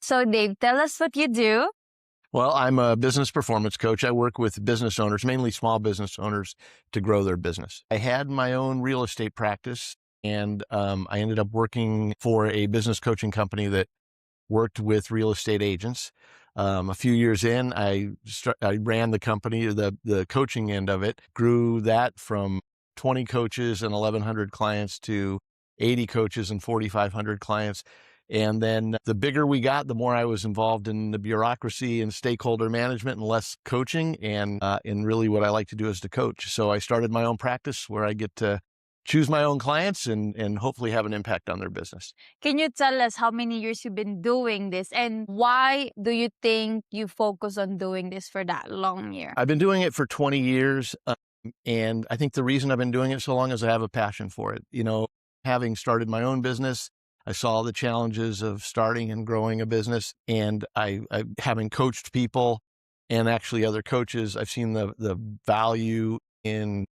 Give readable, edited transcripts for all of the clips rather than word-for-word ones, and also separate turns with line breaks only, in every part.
So Dave, tell us what you do.
Well, I'm a business performance coach. I work with business owners, mainly small business owners, to grow their business. I had my own real estate practice, and I ended up working for a business coaching company that worked with real estate agents. A few years in, I ran the company, the coaching end of it, grew that from 20 coaches and 1,100 clients to 80 coaches and 4,500 clients. And then the bigger we got, the more I was involved in the bureaucracy and stakeholder management and less coaching. And really what I like to do is to coach. So I started my own practice where I get to choose my own clients and hopefully have an impact on their business.
Can you tell us how many years you've been doing this and why do you think you focus on doing this for that long year?
I've been doing it for 20 years. And I think the reason I've been doing it so long is I have a passion for it. Having started my own business, I saw the challenges of starting and growing a business, and I having coached people and actually other coaches, I've seen the value in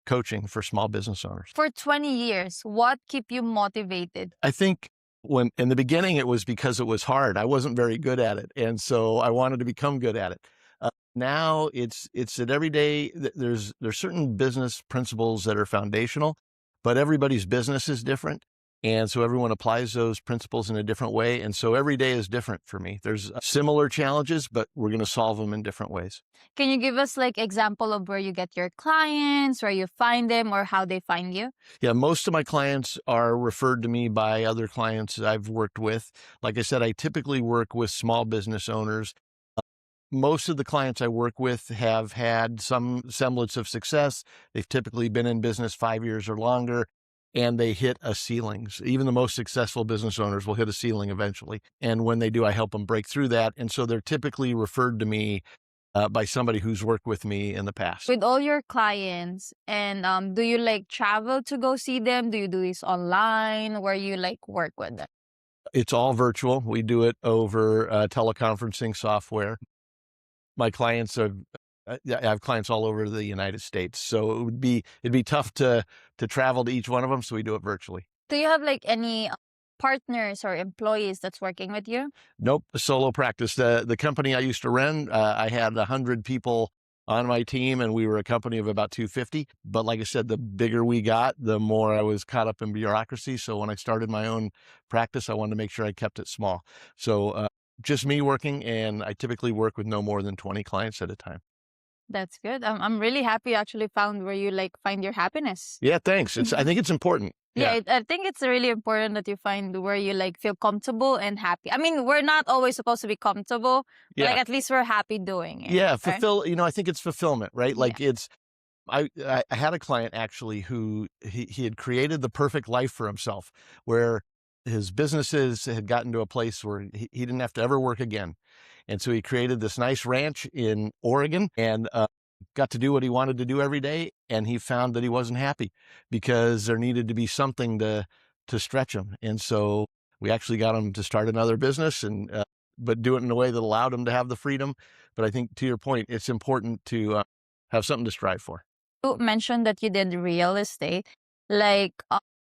coaching for small business owners.
For 20 years, what kept you motivated?
I think when in the beginning, it was because it was hard. I wasn't very good at it. And so I wanted to become good at it. Now it's that every day there's certain business principles that are foundational, but everybody's business is different. And so everyone applies those principles in a different way. And so every day is different for me. There's similar challenges, but we're going to solve them in different ways.
Can you give us like example of where you get your clients, where you find them, or how they find you?
Yeah, most of my clients are referred to me by other clients I've worked with. Like I said, I typically work with small business owners. Most of the clients I work with have had some semblance of success. They've typically been in business 5 years or longer, and they hit a ceiling. Even the most successful business owners will hit a ceiling eventually. And when they do, I help them break through that. And so they're typically referred to me by somebody who's worked with me in the past.
With all your clients, and do you like travel to go see them? Do you do this online? Where you like work with them?
It's all virtual. We do it over teleconferencing software. My clients are, I have clients all over the United States. So it'd be tough to travel to each one of them. So we do it virtually.
Do you have like any partners or employees that's working with you?
Nope. A solo practice. The company I used to run, I had 100 people on my team, and we were a company of about 250. But like I said, the bigger we got, the more I was caught up in bureaucracy. So when I started my own practice, I wanted to make sure I kept it small. So just me working, and I typically work with no more than 20 clients at a time.
That's good. I'm really happy you actually found where you like find your happiness.
Yeah, thanks. I think it's important.
Yeah, I think it's really important that you find where you like feel comfortable and happy. I mean, we're not always supposed to be comfortable, but like at least we're happy doing it.
Yeah,
right?
I think it's fulfillment, right? Like I had a client actually who he had created the perfect life for himself, where his businesses had gotten to a place where he didn't have to ever work again. And so he created this nice ranch in Oregon and got to do what he wanted to do every day. And he found that he wasn't happy because there needed to be something to stretch him. And so we actually got him to start another business but do it in a way that allowed him to have the freedom. But I think to your point, it's important to have something to strive for.
You mentioned that you did real estate. Like,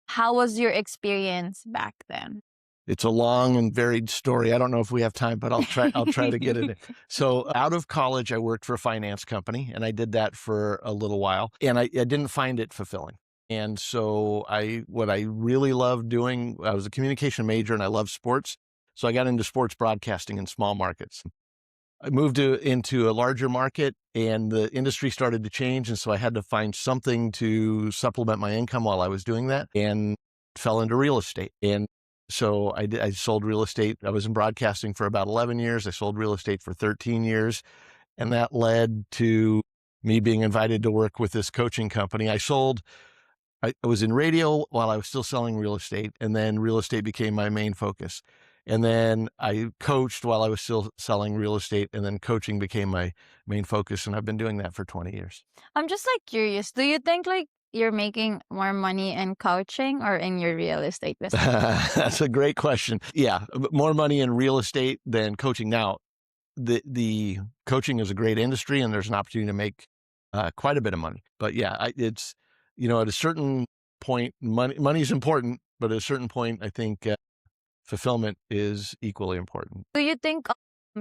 how was your experience back then?
It's a long and varied story. I don't know if we have time, but I'll try to get it in. So out of college, I worked for a finance company, and I did that for a little while, and I didn't find it fulfilling. And so what I really loved doing, I was a communication major and I love sports. So I got into sports broadcasting in small markets. I moved into a larger market, and the industry started to change. And so I had to find something to supplement my income while I was doing that, and fell into real estate. And so I sold real estate. I was in broadcasting for about 11 years. I sold real estate for 13 years. And that led to me being invited to work with this coaching company. I was in radio while I was still selling real estate, and then real estate became my main focus. And then I coached while I was still selling real estate, and then coaching became my main focus. And I've been doing that for 20 years.
I'm just like curious. Do you think like you're making more money in coaching or in your real estate business?
That's a great question. Yeah, more money in real estate than coaching. Now, the coaching is a great industry, and there's an opportunity to make quite a bit of money. But yeah, it's at a certain point, money is important, but at a certain point, I think fulfillment is equally important.
Do you think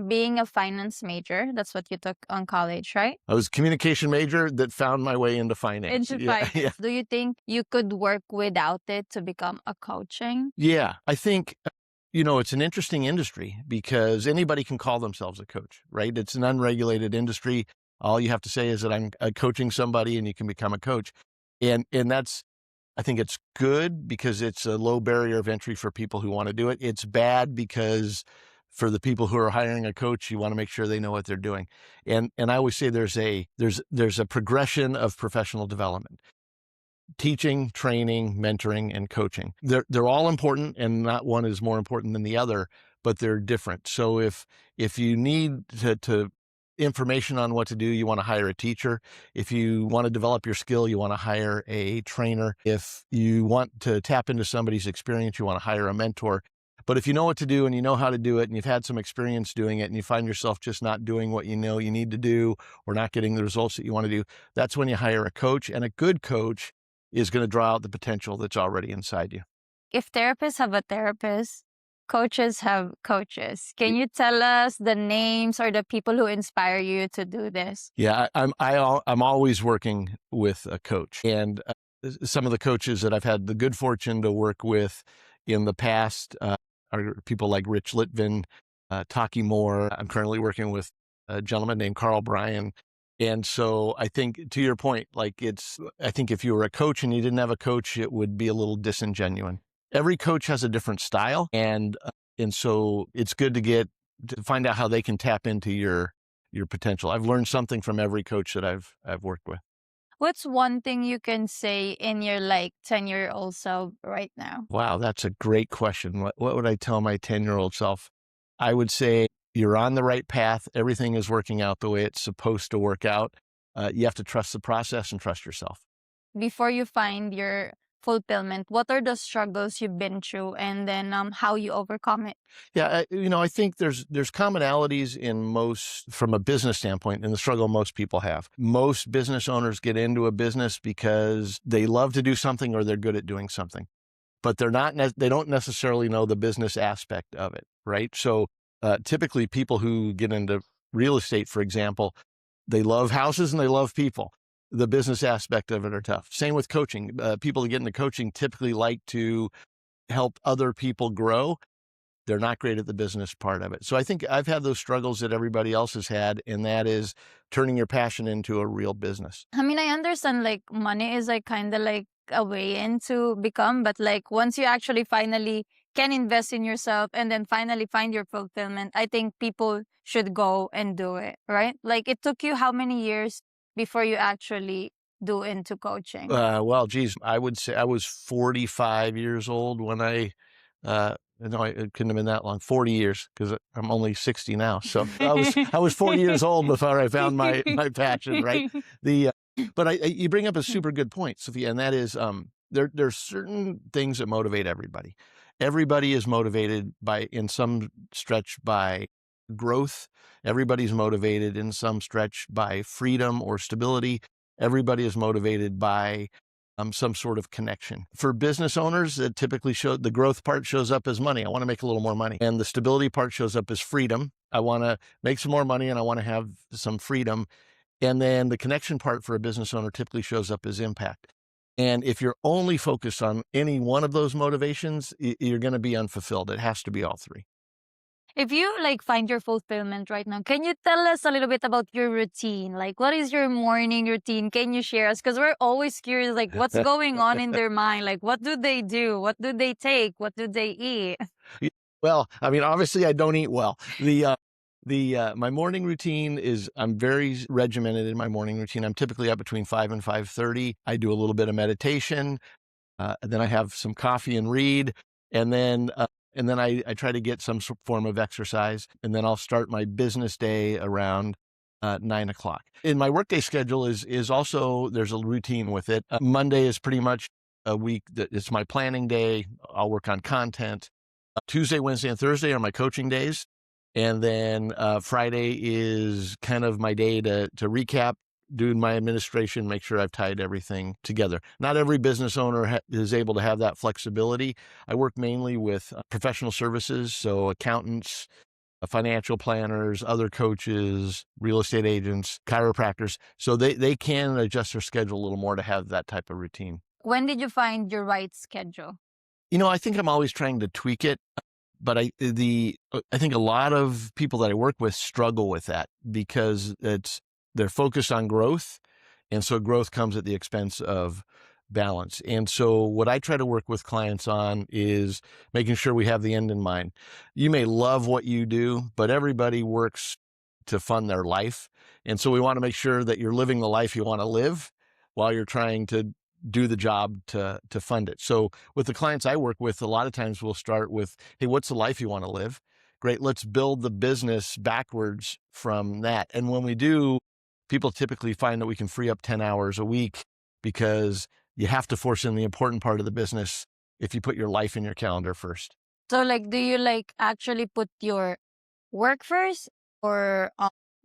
being a finance major, that's what you took on college, right?
I was a communication major that found my way into finance.
Into
Yeah, yeah.
finance. Do you think you could work without it to become a coaching?
Yeah, I think, it's an interesting industry because anybody can call themselves a coach, right? It's an unregulated industry. All you have to say is that I'm coaching somebody and you can become a coach. And that's, I think it's good because it's a low barrier of entry for people who want to do it. It's bad because for the people who are hiring a coach, you want to make sure they know what they're doing. And I always say there's a progression of professional development. Teaching, training, mentoring, and coaching. They're all important, and not one is more important than the other, but they're different. So if you need to information on what to do, you want to hire a teacher. If you want to develop your skill, you want to hire a trainer. If you want to tap into somebody's experience, you want to hire a mentor. But if you know what to do and you know how to do it and you've had some experience doing it and you find yourself just not doing what you know you need to do or not getting the results that you want to do, that's when you hire a coach. And a good coach is going to draw out the potential that's already inside you.
If therapists have a therapist, coaches have coaches. Can you tell us the names or the people who inspire you to do this?
Yeah, I'm always working with a coach, and some of the coaches that I've had the good fortune to work with in the past are people like Rich Litvin, Taki Moore. I'm currently working with a gentleman named Carl Bryan. And so I think, to your point, I think if you were a coach and you didn't have a coach, it would be a little disingenuous. Every coach has a different style. And so it's good to find out how they can tap into your potential. I've learned something from every coach that I've worked with.
What's one thing you can say in your 10-year-old self right now?
Wow, that's a great question. What would I tell my 10-year-old self? I would say you're on the right path. Everything is working out the way it's supposed to work out. You have to trust the process and trust yourself.
Before you find your fulfillment, what are the struggles you've been through, and then how you overcome it?
Yeah, I think there's commonalities from a business standpoint in the struggle most people have. Most business owners get into a business because they love to do something or they're good at doing something, but they don't necessarily know the business aspect of it, right? So typically people who get into real estate, for example, they love houses and they love people. The business aspect of it are tough. Same with coaching. People who get into coaching typically like to help other people grow. They're not great at the business part of it. So I think I've had those struggles that everybody else has had, and that is turning your passion into a real business.
I mean, I understand money is kind of a way in to become, but once you actually finally can invest in yourself and then finally find your fulfillment, I think people should go and do it, right? It took you how many years before you actually do into coaching?
Well, geez, I would say I was 45 years old when no, it couldn't have been that long, 40 years, because I'm only 60 now. So I was 40 years old before I found my passion, right? But you bring up a super good point, Sophia, and that is there's certain things that motivate everybody. Everybody is motivated in some stretch by growth. Everybody's motivated in some stretch by freedom or stability. Everybody is motivated by some sort of connection. For business owners, it typically the growth part shows up as money. I want to make a little more money. And the stability part shows up as freedom. I want to make some more money and I want to have some freedom. And then the connection part for a business owner typically shows up as impact. And if you're only focused on any one of those motivations, you're going to be unfulfilled. It has to be all three.
If you find your fulfillment right now, can you tell us a little bit about your routine? What is your morning routine? Can you share us? Because we're always curious, what's going on in their mind? What do they do? What do they take? What do they eat?
Well, I mean, obviously I don't eat well. My morning routine is I'm very regimented in my morning routine. I'm typically up between 5 and 5:30. I do a little bit of meditation. And then I have some coffee and read. And then I try to get some form of exercise. And then I'll start my business day around 9 o'clock. In my workday schedule is also, there's a routine with it. Monday is pretty much a week that it's my planning day. I'll work on content. Tuesday, Wednesday, and Thursday are my coaching days. And then Friday is kind of my day to recap do my administration, make sure I've tied everything together. Not every business owner is able to have that flexibility. I work mainly with professional services, so accountants, financial planners, other coaches, real estate agents, chiropractors. So they can adjust their schedule a little more to have that type of routine.
When did you find your right schedule?
I think I'm always trying to tweak it, but I think a lot of people that I work with struggle with that because they're focused on growth, and so growth comes at the expense of balance. And so what I try to work with clients on is making sure we have the end in mind. You may love what you do, but everybody works to fund their life. And so we want to make sure that you're living the life you want to live while you're trying to do the job to fund it. So with the clients I work with, a lot of times we'll start with, hey, what's the life you want to live? Great. Let's build the business backwards from that. And when we do, people typically find that we can free up 10 hours a week because you have to force in the important part of the business if you put your life in your calendar first.
So like, do you like actually put your work first or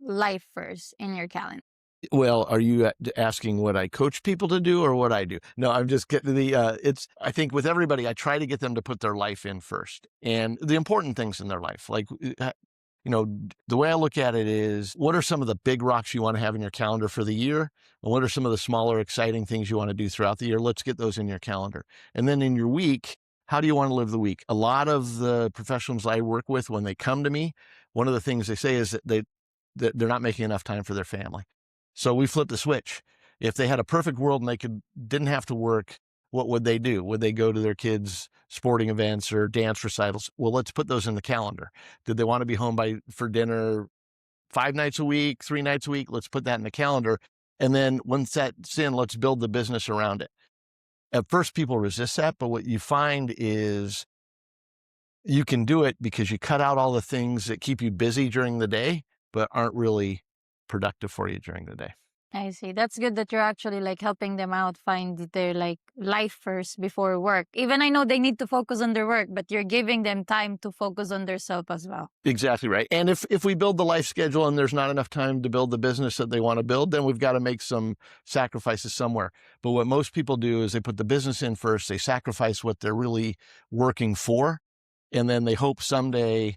life first in your calendar?
Well, are you asking what I coach people to do or what I do? No, I'm just getting I think with everybody, I try to get them to put their life in first and the important things in their life. Like, the way I look at it is, what are some of the big rocks you want to have in your calendar for the year? And what are some of the smaller, exciting things you want to do throughout the year? Let's get those in your calendar. And then in your week, how do you want to live the week? A lot of the professionals I work with, when they come to me, one of the things they say is that they're not making enough time for their family. So we flip the switch. If they had a perfect world and they didn't have to work, what would they do? Would they go to their kids' sporting events or dance recitals? Well, let's put those in the calendar. Did they want to be home for dinner 5 nights a week, 3 nights a week? Let's put that in the calendar. And then once that's in, let's build the business around it. At first, people resist that, but what you find is you can do it because you cut out all the things that keep you busy during the day, but aren't really productive for you during the day.
I see. That's good that you're actually like helping them out find their like life first before work. Even I know they need to focus on their work, but you're giving them time to focus on their self as well.
Exactly right. And if we build the life schedule and there's not enough time to build the business that they want to build, then we've got to make some sacrifices somewhere. But what most people do is they put the business in first, they sacrifice what they're really working for, and then they hope someday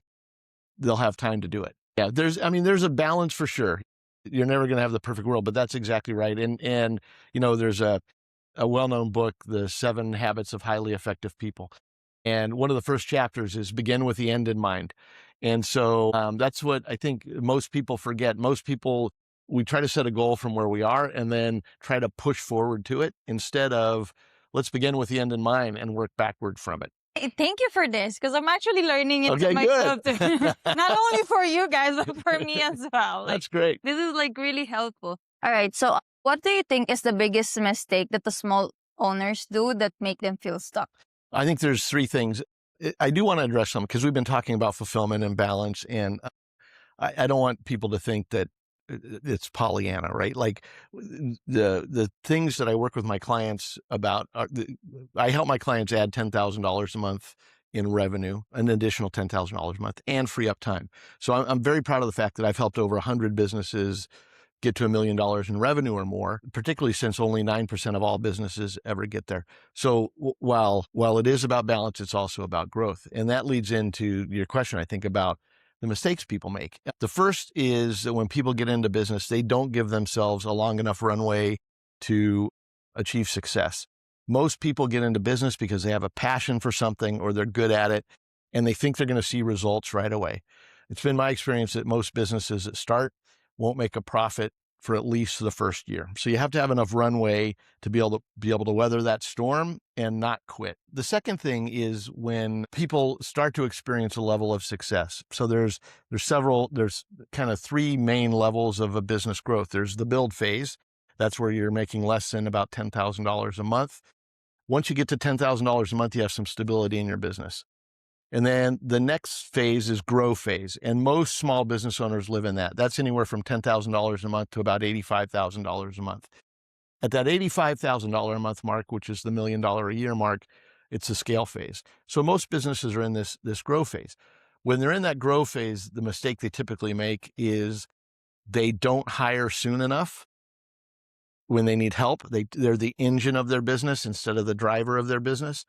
they'll have time to do it. Yeah, there's a balance for sure. You're never going to have the perfect world, but that's exactly right. And there's a well-known book, The 7 Habits of Highly Effective People. And one of the first chapters is begin with the end in mind. And so that's what I think most people forget. Most people, we try to set a goal from where we are and then try to push forward to it instead of let's begin with the end in mind and work backward from it.
Thank you for this because I'm actually learning it
Okay,
myself
good.
too. Not only for you guys, but for me as well. Like,
That's great.
this is like really helpful. All right. So, what do you think is the biggest mistake that the small owners do that make them feel stuck?
I think there's 3 things. I do want to address them because we've been talking about fulfillment and balance, and I don't want people to think that it's Pollyanna, right? Like the things that I work with my clients about I help my clients add $10,000 a month in revenue, an additional $10,000 a month, and free up time. So I'm very proud of the fact that I've helped over 100 businesses get to $1 million in revenue or more, particularly since only 9% of all businesses ever get there. So while it is about balance, it's also about growth. And that leads into your question, I think, about the mistakes people make. The first is that when people get into business, they don't give themselves a long enough runway to achieve success. Most people get into business because they have a passion for something or they're good at it, and they think they're going to see results right away. It's been my experience that most businesses that start won't make a profit for at least the first year. So you have to have enough runway to be able to weather that storm and not quit. The second thing is when people start to experience a level of success. So there's kind of 3 main levels of a business growth. There's the build phase. That's where you're making less than about $10,000 a month. Once you get to $10,000 a month, you have some stability in your business. And then the next phase is grow phase. And most small business owners live in that. That's anywhere from $10,000 a month to about $85,000 a month. At that $85,000 a month mark, which is the $1 million a year mark, it's the scale phase. So most businesses are in this grow phase. When they're in that grow phase, the mistake they typically make is they don't hire soon enough when they need help. They're the engine of their business instead of the driver of their business.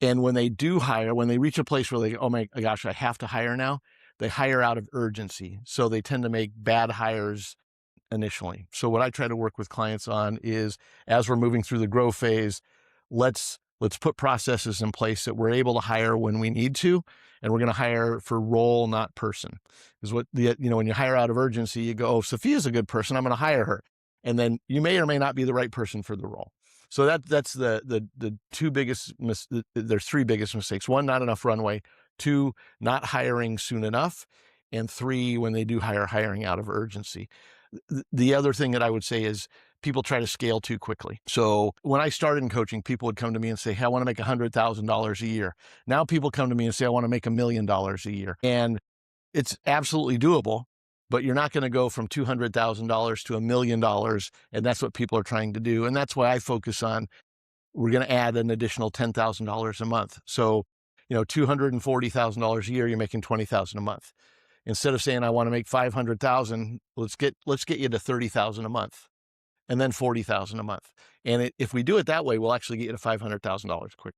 And when they do hire, when they reach a place where they, oh my gosh, I have to hire now, they hire out of urgency. So they tend to make bad hires initially. So what I try to work with clients on is, as we're moving through the grow phase, let's put processes in place that we're able to hire when we need to, and we're going to hire for role, not person. Because when you hire out of urgency, you go, oh, Sophia's a good person, I'm going to hire her, and then you may or may not be the right person for the role. So that's the two biggest there's three biggest mistakes. One, not enough runway. Two, not hiring soon enough. And three, when they do hire, hiring out of urgency. The other thing that I would say is people try to scale too quickly. So when I started in coaching, people would come to me and say, hey, I want to make $100,000 a year. Now people come to me and say, I want to make $1 million a year. And it's absolutely doable, but you're not going to go from $200,000 to $1 million. And that's what people are trying to do. And that's why I focus on, we're going to add an additional $10,000 a month. So, $240,000 a year, you're making $20,000 a month. Instead of saying, I want to make 500,000, let's get you to 30,000 a month, and then 40,000 a month. And if we do it that way, we'll actually get you to $500,000 quick.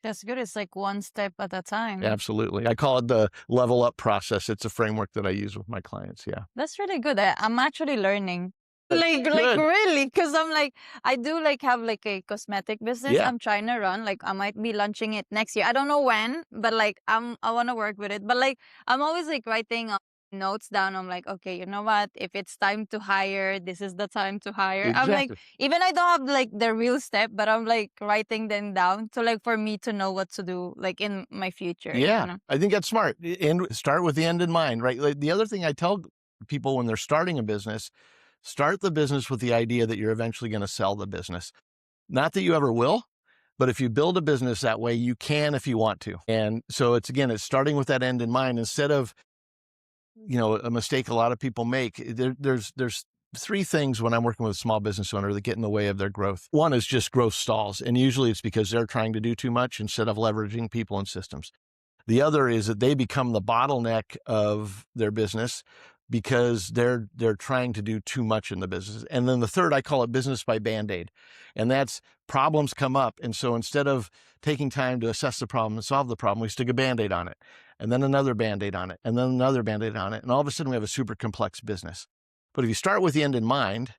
That's good. It's like one step at a time.
Absolutely. I call it the level up process. It's a framework that I use with my clients. Yeah.
That's really good. I'm actually learning. Like
Good.
really, because I'm like, I do like have like a cosmetic business.
Yeah.
I'm trying to run. Like I might be launching it next year. I don't know when, but like I want to work with it. But like I'm always like writing notes down. I'm like, okay, you know what? If it's time to hire, this is the time to hire. I'm like,
Exactly.
even I don't have like the real step, but I'm like writing them down to like for me to know what to do like in my future.
Yeah. I think that's smart. And start with the end in mind, right? Like the other thing I tell people when they're starting a business, start the business with the idea that you're eventually going to sell the business. Not that you ever will, but if you build a business that way, you can if you want to. And so it's starting with that end in mind instead of, a mistake a lot of people make. There's three things when I'm working with a small business owner that get in the way of their growth. One is just growth stalls. And usually it's because they're trying to do too much instead of leveraging people and systems. The other is that they become the bottleneck of their business because they're trying to do too much in the business. And then the third, I call it business by Band-Aid. And that's problems come up. And so instead of taking time to assess the problem and solve the problem, we stick a Band-Aid on it, and then another Band-Aid on it, and then another Band-Aid on it. And all of a sudden we have a super complex business. But if you start with the end in mind,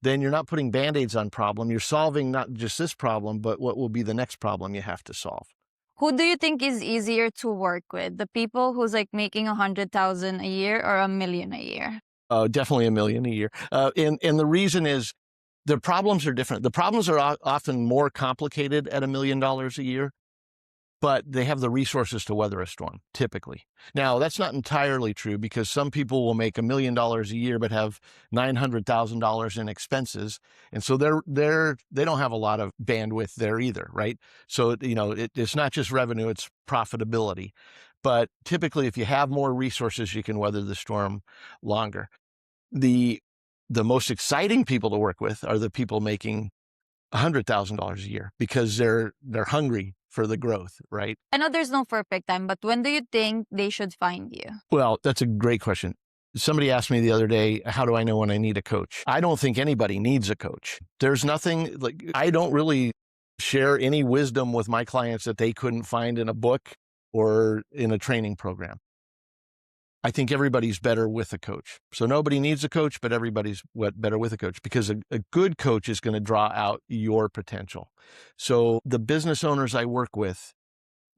then you're not putting Band-Aids on problem. You're solving not just this problem, but what will be the next problem you have to solve.
Who do you think is easier to work with? The people who's like making 100,000 a year or 1 million a year?
Definitely 1 million a year. And the reason is the problems are different. The problems are often more complicated at $1 million a year, but they have the resources to weather a storm, typically. Now, that's not entirely true because some people will make $1 million a year but have $900,000 in expenses, and so they don't have a lot of bandwidth there either, right? So it's not just revenue; it's profitability. But typically, if you have more resources, you can weather the storm longer. The most exciting people to work with are the people making $100,000 a year because they're hungry for the growth, right?
I know there's no perfect time, but when do you think they should find you?
Well, that's a great question. Somebody asked me the other day, how do I know when I need a coach? I don't think anybody needs a coach. There's nothing I don't really share any wisdom with my clients that they couldn't find in a book or in a training program. I think everybody's better with a coach. So nobody needs a coach, but everybody's better with a coach because a good coach is going to draw out your potential. So the business owners I work with,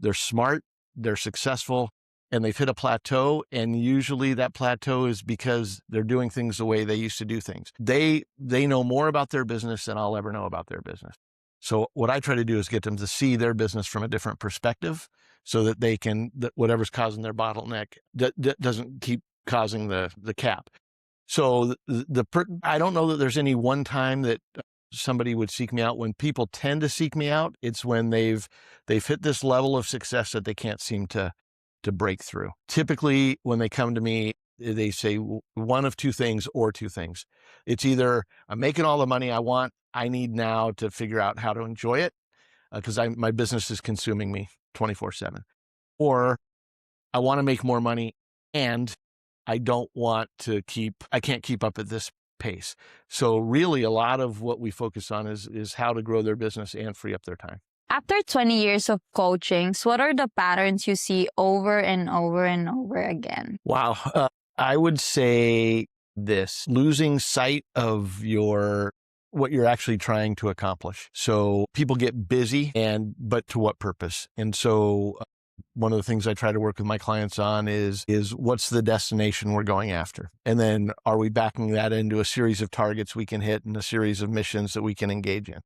they're smart, they're successful, and they've hit a plateau. And usually that plateau is because they're doing things the way they used to do things. They know more about their business than I'll ever know about their business. So what I try to do is get them to see their business from a different perspective so that they can, that whatever's causing their bottleneck doesn't keep causing the cap. So I don't know that there's any one time that somebody would seek me out. When people tend to seek me out, it's when they've hit this level of success that they can't seem to break through. Typically, when they come to me, they say one of two things or two things. It's either I'm making all the money I want, I need now to figure out how to enjoy it because my business is consuming me 24/7. Or I want to make more money and I don't want to I can't keep up at this pace. So really a lot of what we focus on is how to grow their business and free up their time.
After 20 years of coachings, what are the patterns you see over and over and over again?
Wow. I would say this: losing sight of what you're actually trying to accomplish. So people get busy, but to what purpose? And so one of the things I try to work with my clients on is what's the destination we're going after? And then are we backing that into a series of targets we can hit and a series of missions that we can engage in?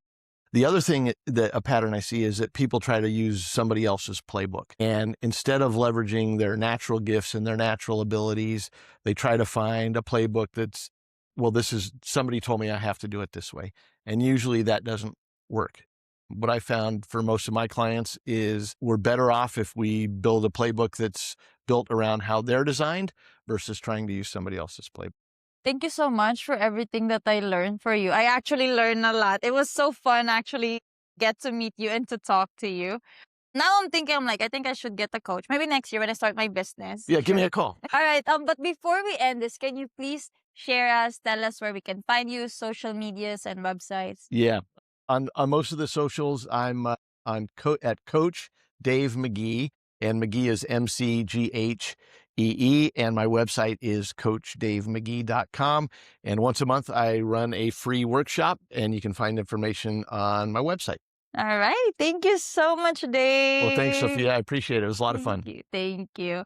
The other thing that a pattern I see is that people try to use somebody else's playbook. And instead of leveraging their natural gifts and their natural abilities, they try to find a playbook that's, well, this is somebody told me I have to do it this way. And usually that doesn't work. What I found for most of my clients is we're better off if we build a playbook that's built around how they're designed versus trying to use somebody else's playbook.
Thank you so much for everything that I learned for you. I actually learned a lot. It was so fun actually get to meet you and to talk to you. Now I'm thinking, I think I should get a coach. Maybe next year when I start my business.
Yeah, give me a call.
All right. But before we end this, can you please tell us where we can find you, social medias and websites?
Yeah. On most of the socials, I'm at Coach Dave McGee, and McGee is McGhee, and my website is coachdavemcgee.com. And once a month, I run a free workshop, and you can find information on my website.
All right. Thank you so much, Dave.
Well, thanks, Sophia. I appreciate it. It was a lot of fun.
Thank you. Thank you.